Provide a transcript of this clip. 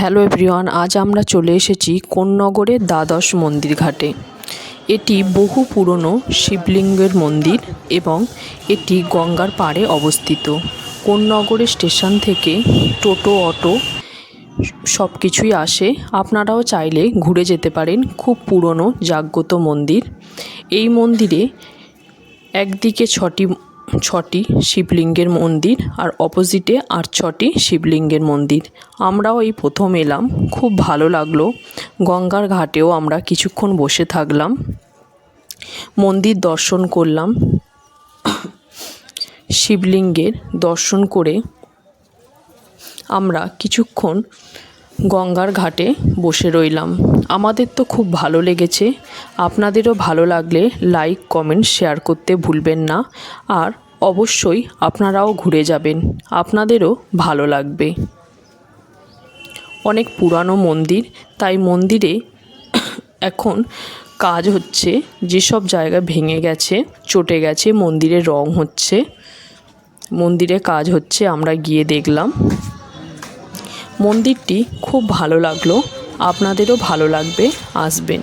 Hello everyone, আজ আমরা চলে এসেছি কোন্নগরের দ্বাদশ মন্দির ঘাটে। এটি বহু পুরনো শিবলিঙ্গের মন্দির এবং এটি গঙ্গার পাড়ে অবস্থিত। কোন্নগরের স্টেশন থেকে টোটো, অটো সব কিছুই আসে। আপনারাও চাইলে ঘুরে যেতে পারেন। খুব পুরনো জাগ্রত মন্দির। এই মন্দিরে একদিকে ছটি শিবলিঙ্গের মন্দির আর অপোজিটে আর 6টি শিবলিঙ্গের মন্দির। আমরাও এই প্রথম এলাম, খুব ভালো লাগলো। গঙ্গার ঘাটেও আমরা কিছুক্ষণ বসে থাকলাম, মন্দির দর্শন করলাম। শিবলিঙ্গের দর্শন করে আমরা কিছুক্ষণ গঙ্গার ঘাটে বসে রইলাম। আমাদের তো খুব ভালো লেগেছে। আপনাদেরও ভালো লাগলে লাইক, কমেন্ট, শেয়ার করতে ভুলবেন না। আর অবশ্যই আপনারাও ঘুরে যাবেন, আপনাদেরও ভালো লাগবে। অনেক পুরানো মন্দির, তাই মন্দিরে এখন কাজ হচ্ছে। যেসব জায়গা ভেঙে গেছে, চটে গেছে, মন্দিরে রং হচ্ছে, মন্দিরে কাজ হচ্ছে। আমরা গিয়ে দেখলাম। মন্দিরটি খুব ভালো লাগলো। আপনাদেরও ভালো লাগবে, আসবেন।